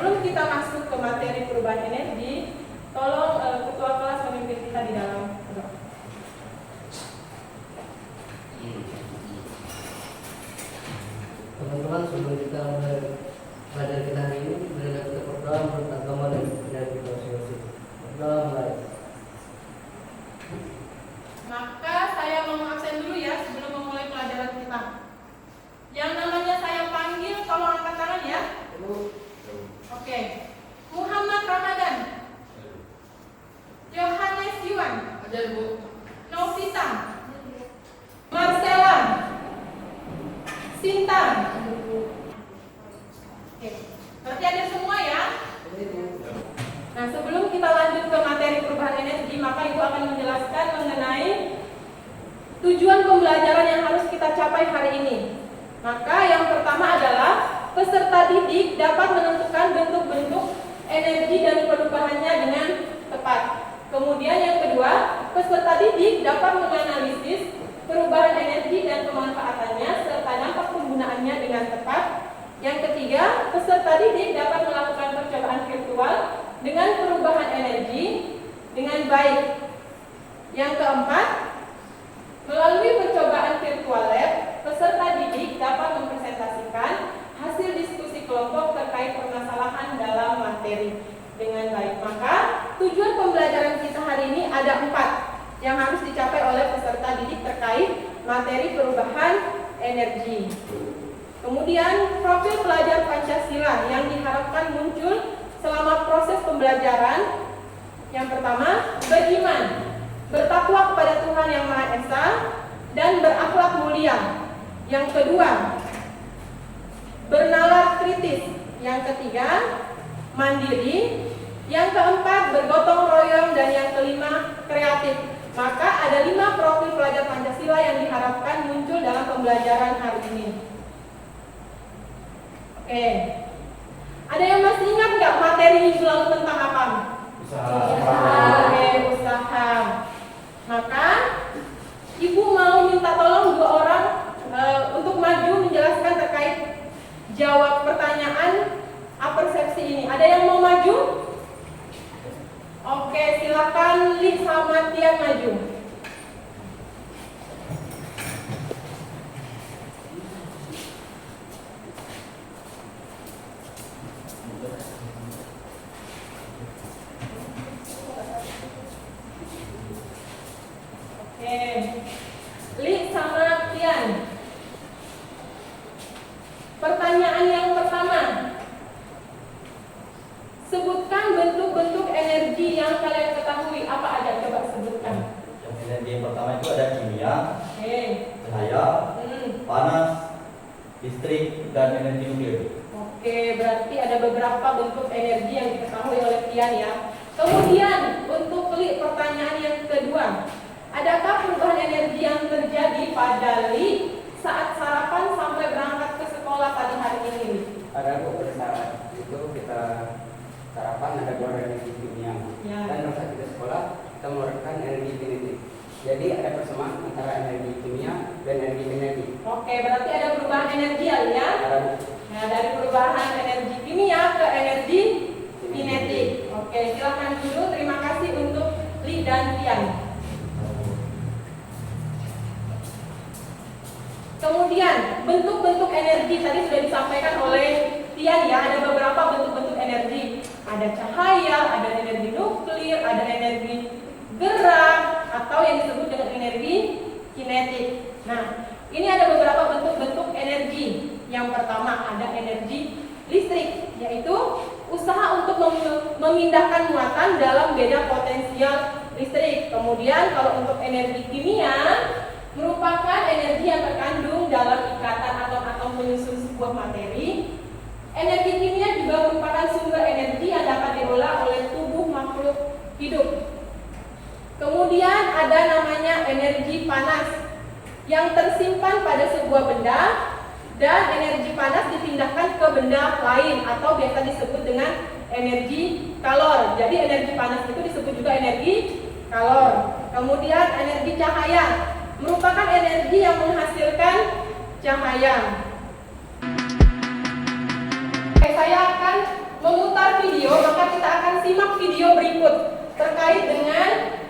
sebelum kita masuk ke materi perubahan energi, tolong ketua kelas memimpin kita di dalam doa. Teman-teman, sebelum kita mulai belajar kita hari ini, marilah kita berdoa menurut agama dan kepercayaan kita masing-masing. Berdoa mulai. Maka saya mau absen dulu ya sebelum memulai pelajaran kita. Yang namanya saya panggil, tolong angkat tangan ya. Oke. Muhammad Ramadan, Yohanes Yuan, Novita, Marcella, Sinta. Oke. Berarti ada semua ya? Nah, sebelum kita lanjut ke materi perubahan energi, maka Ibu akan menjelaskan mengenai tujuan pembelajaran yang harus kita capai hari ini. Maka yang pertama adalah peserta didik dapat menentukan bentuk-bentuk energi dan perubahannya dengan tepat. Kemudian yang kedua, peserta didik dapat menganalisis perubahan energi dan pemanfaatannya serta dampak penggunaannya dengan tepat. Yang ketiga, peserta didik dapat melakukan percobaan virtual dengan perubahan energi dengan baik. Yang keempat, melalui percobaan virtual lab, peserta didik dapat mempresentasikan hasil diskusi kelompok terkait permasalahan dalam materi dengan baik. Maka tujuan pembelajaran kita hari ini ada 4 yang harus dicapai oleh peserta didik terkait materi perubahan energi. Kemudian profil pelajar Pancasila yang diharapkan muncul selama proses pembelajaran. Yang pertama, beriman, bertakwa kepada Tuhan Yang Maha Esa, dan berakhlak mulia. Yang kedua, bernalar kritis. Yang ketiga, mandiri. Yang keempat, bergotong royong. Dan yang kelima, kreatif. Maka ada 5 profil pelajar Pancasila yang diharapkan muncul dalam pembelajaran hari ini. Oke. Ada yang masih ingat nggak materi minggu lalu tentang apa? Usaha. Oke, usaha. Maka Ibu mau minta tolong 2 orang untuk maju menjelaskan terkait jawab pertanyaan apersepsi ini. Ada yang mau maju? Oke, silakan Li sama Tian maju. Oke, Li sama Tian. Pertanyaan yang pertama, sebutkan bentuk-bentuk energi yang kalian ketahui. Apa aja? Coba sebutkan. Yang energi yang pertama itu ada kimia, Oke. cahaya, panas, listrik, dan energi nuklir. Oke, berarti ada beberapa bentuk energi yang diketahui oleh Tian ya. Kemudian untuk Li, pertanyaan yang kedua, adakah perubahan energi yang terjadi pada Li saat sarapan sampai berangkat ke sekolah tadi hari ini, Li? Ada Bu, pada saat itu kita sarapan ada keluar energi kimia Ya. dan pada saat kita sekolah kita mengeluarkan energi kinetik. Jadi ada persamaan antara energi kimia dan energi kinetik. Oke, berarti ada perubahan energi ya, Li, ya? Ada Bu. Nah, dari perubahan energi kimia ke energi kinetik. Oke, silakan dulu. Terima kasih untuk Li dan Tian. Kemudian bentuk-bentuk energi tadi sudah disampaikan oleh Tian ya. Ada beberapa bentuk-bentuk energi. Ada cahaya, ada energi nuklir, ada energi gerak atau yang disebut dengan energi kinetik. Nah, ini ada beberapa bentuk-bentuk energi. Yang pertama ada energi listrik, yaitu usaha untuk memindahkan muatan dalam beda potensial listrik. Kemudian kalau untuk energi kimia merupakan energi yang terkandung dalam ikatan atom-atom penyusun sebuah materi. Energi kimia juga merupakan sumber energi yang dapat diolah oleh tubuh makhluk hidup. Kemudian ada namanya energi panas yang tersimpan pada sebuah benda, dan energi panas dipindahkan ke benda lain atau biasa disebut dengan energi kalor. Jadi energi panas itu disebut juga energi kalor. Kemudian energi cahaya merupakan energi yang menghasilkan cahaya. Oke, saya akan memutar video berikut terkait dengan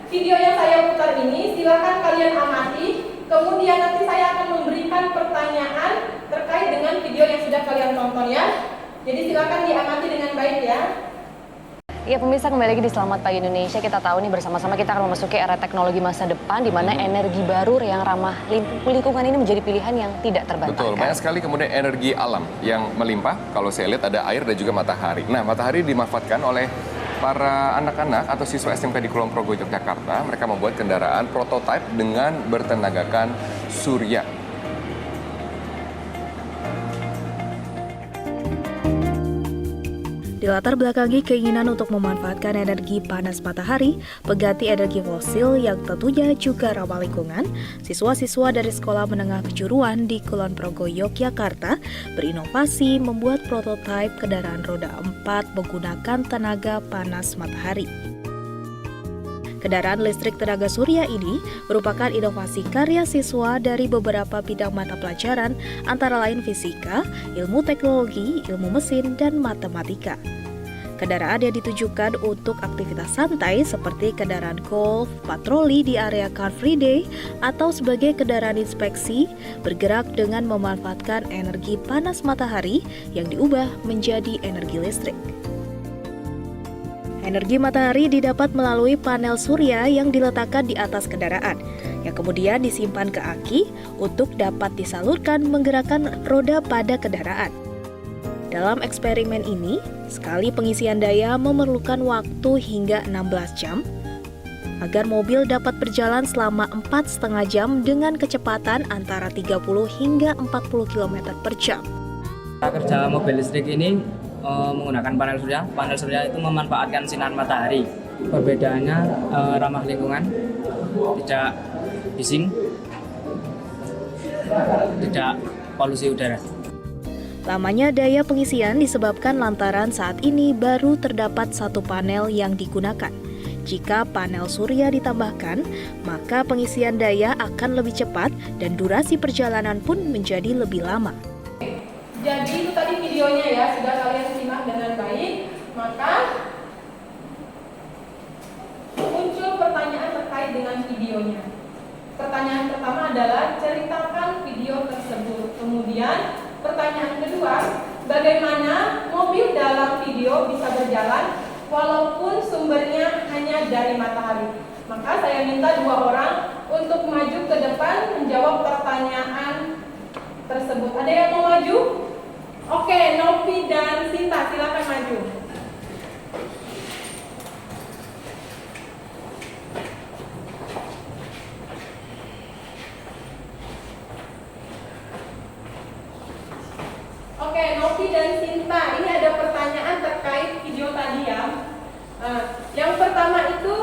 video yang saya putar ini. Silakan kalian amati. Kemudian nanti saya akan memberikan pertanyaan terkait dengan video yang sudah kalian tonton ya. Jadi silakan diamati dengan baik ya. Ya pemirsa, kembali lagi di Selamat Pagi Indonesia. Kita tahu nih bersama-sama kita akan memasuki era teknologi masa depan di mana energi baru yang ramah lingkungan ini menjadi pilihan yang tidak terbantahkan. Betul, banyak sekali kemudian energi alam yang melimpah. Kalau saya lihat ada air dan juga matahari. Nah, matahari dimanfaatkan oleh para anak-anak atau siswa SMK di Kulon Progo, Yogyakarta. Mereka membuat kendaraan prototipe dengan bertenagakan surya. Dilatar belakangi keinginan untuk memanfaatkan energi panas matahari, pengganti energi fosil yang tentunya juga ramah lingkungan, siswa-siswa dari Sekolah Menengah Kejuruan di Kulon Progo, Yogyakarta berinovasi membuat prototipe kendaraan roda 4 menggunakan tenaga panas matahari. Kendaraan listrik tenaga surya ini merupakan inovasi karya siswa dari beberapa bidang mata pelajaran antara lain fisika, ilmu teknologi, ilmu mesin, dan matematika. Kendaraan yang ditujukan untuk aktivitas santai seperti kendaraan golf, patroli di area Car Free Day, atau sebagai kendaraan inspeksi bergerak dengan memanfaatkan energi panas matahari yang diubah menjadi energi listrik. Energi matahari didapat melalui panel surya yang diletakkan di atas kendaraan, yang kemudian disimpan ke aki untuk dapat disalurkan menggerakkan roda pada kendaraan. Dalam eksperimen ini, sekali pengisian daya memerlukan waktu hingga 16 jam, agar mobil dapat berjalan selama 4,5 jam dengan kecepatan antara 30 hingga 40 km per jam. Kerja mobil listrik ini menggunakan panel surya. Panel surya itu memanfaatkan sinar matahari. Perbedaannya ramah lingkungan, tidak bising, tidak polusi udara. Lamanya daya pengisian disebabkan lantaran saat ini baru terdapat satu panel yang digunakan. Jika panel surya ditambahkan, maka pengisian daya akan lebih cepat dan durasi perjalanan pun menjadi lebih lama. Jadi itu tadi videonya ya, sudah kalian simak dengan baik. Maka muncul pertanyaan terkait dengan videonya. Pertanyaan pertama adalah ceritakan video tersebut. Kemudian pertanyaan kedua, bagaimana mobil dalam video bisa berjalan walaupun sumbernya hanya dari matahari? Maka saya minta 2 orang untuk maju ke depan menjawab pertanyaan tersebut. Ada yang mau maju? Oke, Novi dan Sinta, silakan maju. Oke, Novi dan Sinta, ini ada pertanyaan terkait video tadi ya. Yang pertama itu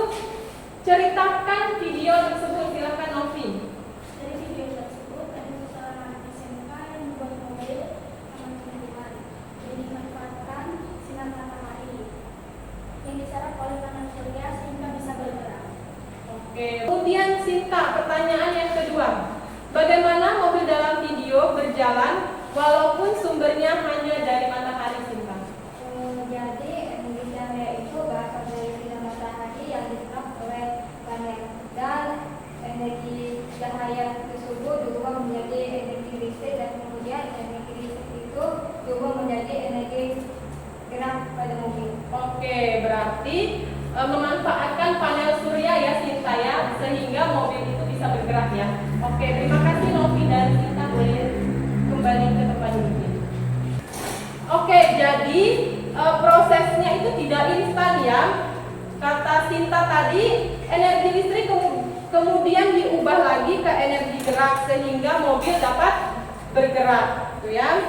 ceritakan video tersebut, silakan Novi. Dari video tersebut ada seorang SMK yang membuat mobil ramah lingkungan yang dimanfaatkan sinar matahari yang diserap oleh panel surya sehingga bisa bergerak. Oke, kemudian Sinta, pertanyaan yang kedua. Bagaimana mobil dalam video berjalan walaupun sumbernya hanya dari matahari, Sinta? Jadi energi cahaya itu berasal dari sinar matahari yang diserap oleh panel, dan energi cahaya tersebut diubah menjadi energi listrik, dan kemudian energi listrik itu diubah menjadi energi gerak pada mobil. Oke, berarti memanfaatkan panel surya ya Sinta ya, sehingga mobil itu bisa bergerak ya. Oke, terima kasih Novi dan Sinta, boleh kembali ke tempat duduk. Oke, jadi prosesnya itu tidak instan ya. Kata Sinta tadi, energi listrik kemudian diubah lagi ke energi gerak sehingga mobil dapat bergerak, gitu ya.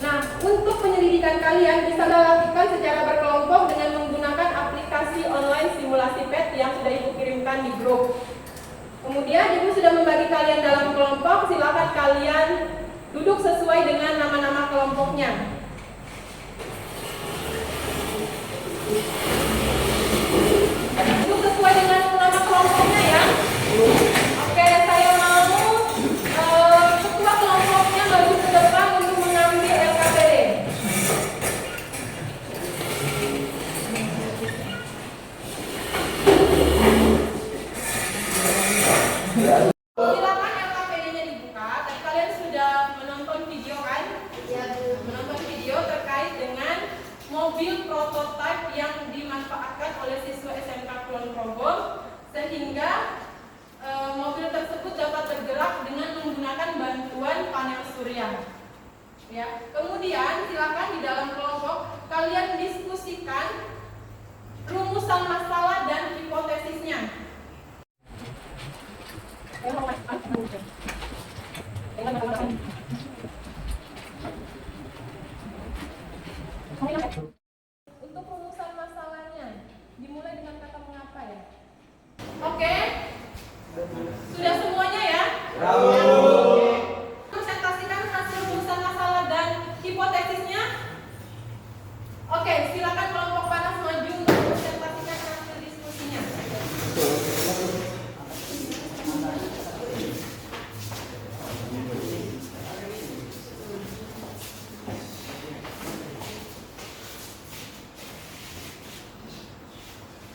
Nah, untuk penyelidikan kalian bisa dilakukan secara berkelompok dengan menggunakan aplikasi online simulasi PET yang sudah Ibu kirimkan di grup. Kemudian Ibu sudah membagi kalian dalam kelompok, silakan kalian duduk sesuai dengan nama-nama kelompoknya. Duduk sesuai dengan nama kelompoknya ya. Oke, saya mau ketua kelompoknya maju ke depan untuk mengambil LKPD. mobil prototipe yang dimanfaatkan oleh siswa SMK Kulon Progo, sehingga mobil tersebut dapat bergerak dengan menggunakan bantuan panel surya. Ya, kemudian silakan di dalam kelompok kalian diskusikan rumusan masalah dan hipotesisnya. Untuk rumusan masalahnya, dimulai dengan kata mengapa ya. Oke, sudah semuanya ya? Oke. Presentasikan hasil rumusan masalah dan hipotesisnya. Oke, silakan kelompok panas maju untuk presentasikan hasil diskusinya.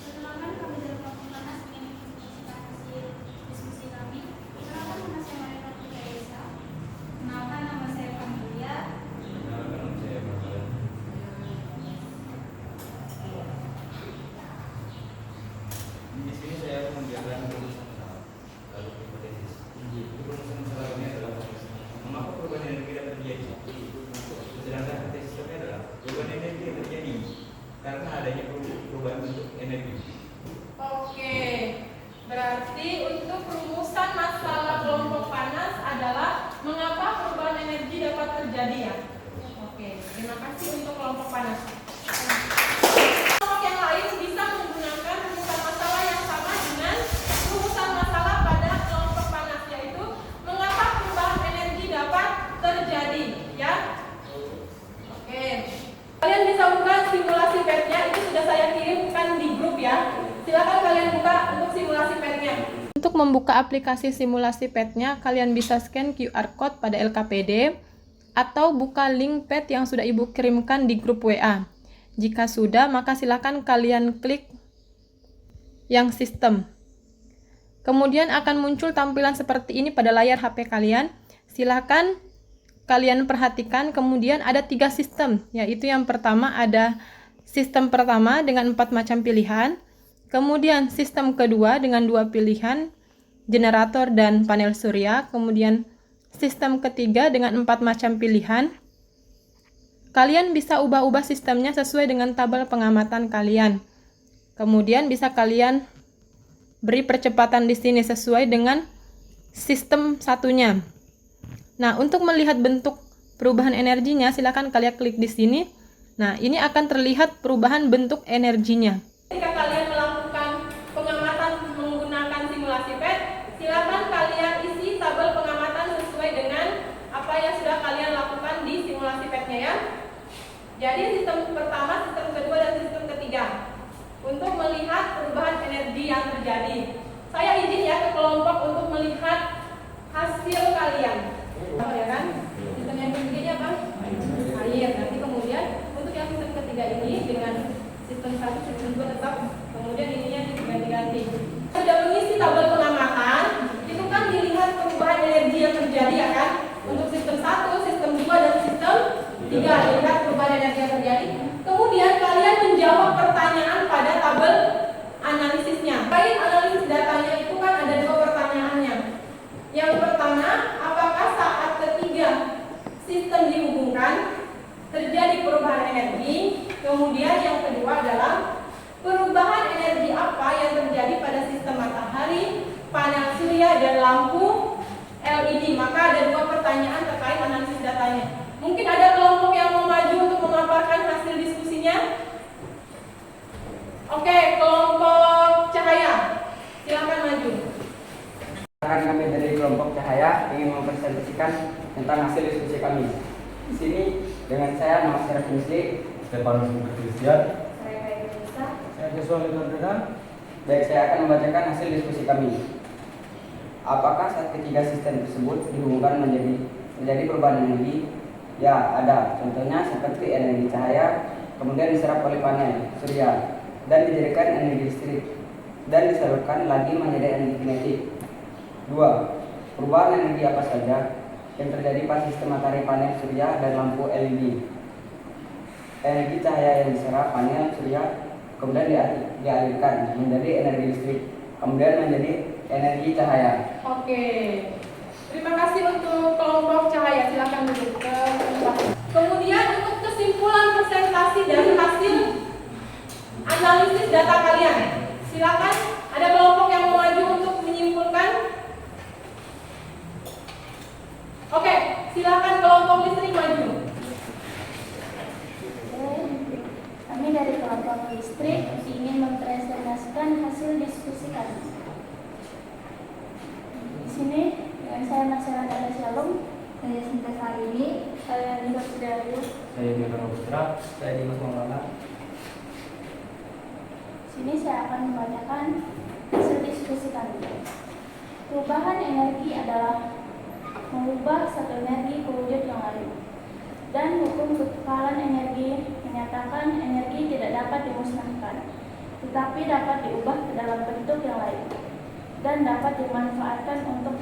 Perkenalkan, kami dari kelompok panas ingin menginformasikan hasil diskusi kami. Perkenalkan, nama saya Maria Putri Aisyah. Kenalkan, nama saya Familia. Di sini saya menjelaskan rumusan masalah, lalu hipotesis. Rumusan masalahnya adalah mengapa perubahan energi dapat terjadi. Sedangkan hipotesisnya adalah perubahan energi yang terjadi karena adanya perubahan bentuk energi. Oke, berarti untuk rumusan masalah kelompok panas adalah mengapa perubahan energi dapat terjadi ya. Oke, terima kasih untuk kelompok panas. Kelompok yang lain bisa menggunakan rumusan masalah yang sama dengan rumusan masalah pada kelompok panas, yaitu mengapa perubahan energi dapat terjadi ya. Oke, kalian bisa buka simulasi PET-nya, itu sudah saya kirimkan di grup ya. Silakan kalian buka untuk simulasi PET-nya. Untuk membuka aplikasi simulasi PET-nya, kalian bisa scan QR code pada LKPD atau buka link PET yang sudah Ibu kirimkan di grup WA. Jika sudah, maka silakan kalian klik yang sistem. Kemudian akan muncul tampilan seperti ini pada layar HP kalian. Silakan kalian perhatikan, kemudian ada 3 sistem, yaitu yang pertama ada sistem pertama dengan 4 macam pilihan, kemudian sistem kedua dengan 2 pilihan, generator dan panel surya, kemudian sistem ketiga dengan 4 macam pilihan. Kalian bisa ubah-ubah sistemnya sesuai dengan tabel pengamatan kalian. Kemudian bisa kalian beri percepatan di sini sesuai dengan sistem satunya. Nah, untuk melihat bentuk perubahan energinya, silakan kalian klik di sini. Nah, ini akan terlihat perubahan bentuk energinya. Jika kalian melakukan pengamatan menggunakan simulasi PET, silakan kalian isi tabel pengamatan sesuai dengan apa yang sudah kalian lakukan di simulasi PET-nya ya. Jadi sistem pertama, sistem kedua, dan sistem ketiga untuk melihat perubahan energi yang terjadi. Saya izin ya ke kelompok untuk melihat hasil kalian. Apa ya kan? Sistem yang ketiganya apa? Air. Nanti kemudian untuk yang sistem ketiga ini dengan sistem 1, sistem 2 tetap, kemudian ininya diganti-ganti. Sudah mengisi tabel pengamatan, itu kan dilihat perubahan energi yang terjadi ya kan? Untuk sistem 1, sistem 2, dan sistem 3 dilihat perubahan energi yang terjadi. Kemudian kalian menjawab pertanyaan pada tabel analisisnya. Baik, analisis datanya itu kan ada 2 pertanyaannya. Yang pertama, apakah saat ketiga sistem dihubungkan terjadi perubahan energi? Kemudian yang kedua adalah perubahan energi apa yang terjadi pada sistem matahari, panel surya, dan lampu LED. Maka ada 2 pertanyaan terkait analisis datanya. Mungkin ada kelompok yang mau maju untuk memaparkan hasil diskusinya. Oke, kelompok cahaya, silakan maju. Kami dari kelompok Cahaya ingin mempresentasikan tentang hasil diskusi kami. Di sini dengan saya, nama saya Fungsi, Stefanus Kristian, Saya Indonesia. saya Joshua Lidondona. Baik, saya akan membacakan hasil diskusi kami. Apakah saat ketiga sistem tersebut dihubungkan menjadi perubahan energi? Ya, ada. Contohnya seperti energi cahaya, kemudian diserap oleh panel surya, dan dijadikan energi listrik, dan disalurkan lagi menjadi energi kinetik. 2. Perubahan energi apa saja yang terjadi pada sistem matahari, panel surya, dan lampu LED? energi cahaya yang diserap panel surya kemudian dialirkan menjadi energi listrik, kemudian menjadi energi cahaya. Oke. Terima kasih untuk kelompok cahaya. Silakan duduk ke tempat. Kemudian untuk kesimpulan presentasi dari hasil analisis data kalian. Silakan, ada kelompok yang mau maju untuk menyimpulkan. Oke, silakan kelompok listrik maju. Kami dari kelompok listrik ingin mempresentasikan hasil diskusi kami. Di sini saya Marcella Dara Shalom, saya Sinta Sarini, saya Nisa Sudaryo, Saya Diego Putra. Saya Dimas Maulana. Sini saya akan membacakan hasil diskusi kami. Perubahan energi adalah mengubah satu energi ke wujud yang lain. Dan hukum kekekalan energi menyatakan energi tidak dapat dimusnahkan, tetapi dapat diubah ke dalam bentuk yang lain dan dapat dimanfaatkan untuk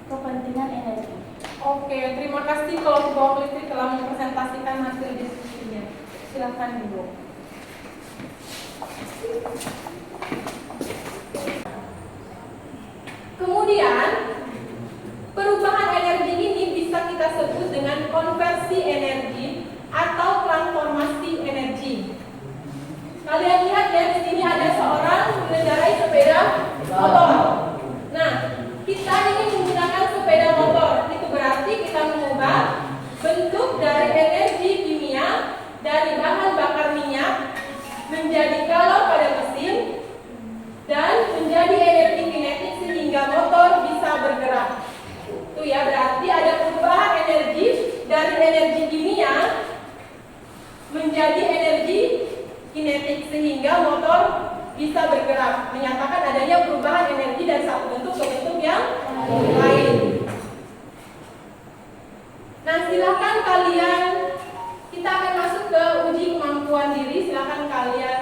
kepentingan energi. Oke, terima kasih kelompok listrik telah mempresentasikan hasil diskusinya. Silakan Ibu. Kemudian, perubahan energi ini bisa kita sebut dengan konversi energi atau transformasi energi. Kalian lihat ya, di sini ada seorang mengendarai sepeda motor. Nah, kita ingin menggunakan sepeda motor. Itu berarti kita mengubah bentuk dari energi kimia dari bahan bakar minyak menjadi kalor pada mesin dan menjadi energi kinetik sehingga motor bisa bergerak. Itu ya, berarti ada perubahan energi dari energi kimia menjadi energi kinetik sehingga motor bisa bergerak, menyatakan adanya perubahan energi dari satu bentuk ke bentuk yang lain. Nah, silakan kalian, kita akan masuk ke uji kemampuan diri. Silakan kalian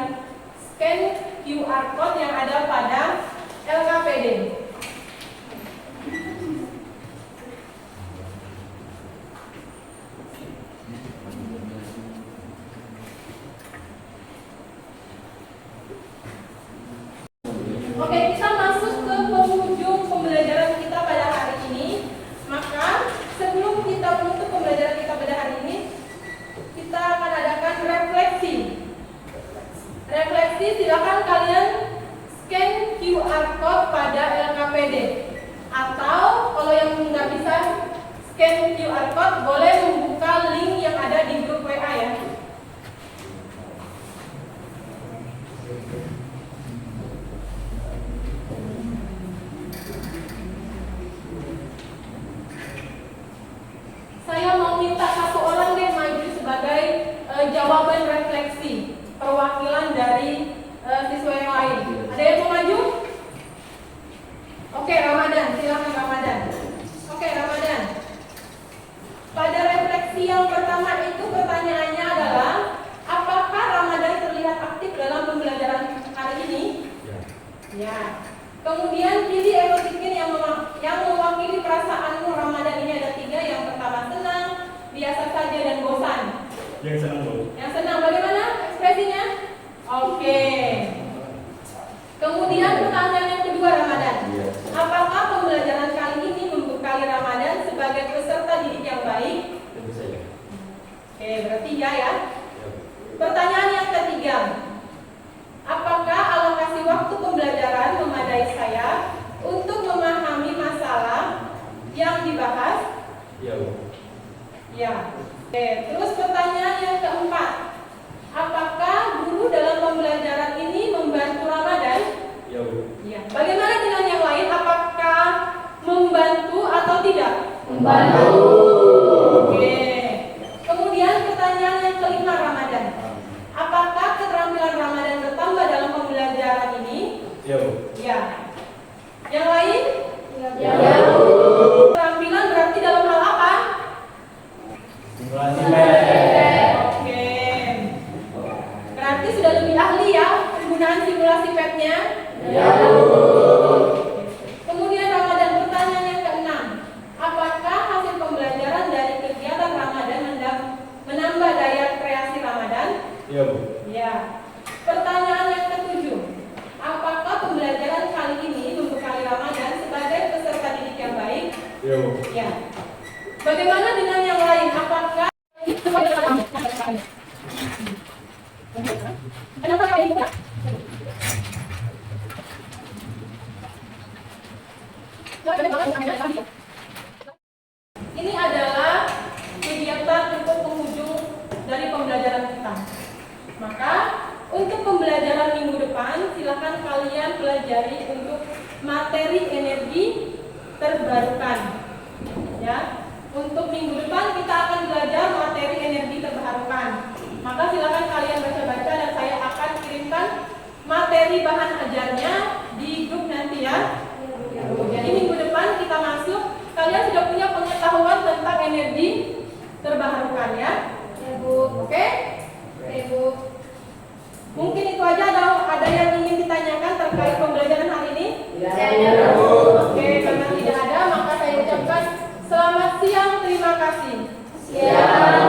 scan QR code yang ada pada LKPD. Oke, kita masuk ke penghujung pembelajaran kita pada hari ini. Maka sebelum kita menutup pembelajaran kita pada hari ini, kita akan adakan refleksi. Refleksi, silakan kalian scan QR code pada LKPD. Atau kalau yang nggak bisa scan QR code, boleh membuka link yang ada di grup WA ya. Saya mau minta satu orang deh maju sebagai jawaban refleksi perwakilan dari siswa yang lain. Ada yang mau maju? Oke, Ramadan, silakan Ramadan. Oke, Ramadan. Pada refleksi yang pertama itu pertanyaannya adalah, apakah Ramadan terlihat aktif dalam pembelajaran hari ini? Ya. Kemudian pilih emoticon yang mewakili perasaanmu. Ramadan ini ada 3. Yang pertama senang, biasa saja, dan bosan. Yang senang Bu. Yang senang bagaimana ekspresinya? Oke. Kemudian pertanyaan yang kedua, Ramadan. Apakah pembelajaran kali ini membekali Ramadan sebagai peserta didik yang baik? Tentu saja. Oke, berarti ya. Pertanyaan yang ketiga. Apakah alokasi waktu pembelajaran memadai saya untuk memahami masalah yang dibahas? Iya Bu. Ya. Oke, terus pertanyaan yang keempat. Apakah guru dalam pembelajaran ini membantu Ramadan? Iya Bu. Ya. Bagaimana dengan yang lain? Apakah membantu atau tidak? Membantu. Oke. Kemudian pertanyaan yang kelima, Ramadan. Apakah keterampilan Ramadan bertambah dalam pembelajaran ini? Iya Bu. Ya. Yang lain? Ya. Keterampilan berarti dalam hal apa? Simulasi PET. Oke. Berarti sudah lebih ahli ya penggunaan simulasi PET-nya? Ya. Kemudian Ramadan, pertanyaan yang keenam. Apakah hasil pembelajaran dari kegiatan Ramadan menambah daya kreasi Ramadan? Ya. Pertanyaan yang ketujuh, apakah pembelajaran kali ini membekali Ramadan sebagai peserta didik yang baik? Ya. Bagaimana dengan yang lain? Apakah ini adalah kegiatan untuk penghujung dari pembelajaran kita. Maka untuk pembelajaran minggu depan silakan kalian pelajari untuk materi energi terbarukan. Ya. Untuk minggu depan kita akan belajar materi energi terbarukan. Maka silakan kalian baca-baca dan saya akan kirimkan materi bahan ajarnya di grup nanti ya. Jadi minggu depan kita masuk, kalian sudah punya pengetahuan tentang energi terbarukan ya. Ya Bu. Oke? Ya Bu. Mungkin itu aja, ada yang ingin ditanyakan terkait pembelajaran hari ini? Ya Bu. Oke, karena tidak ada maka saya ucapkan selamat siang, terima kasih. Siap.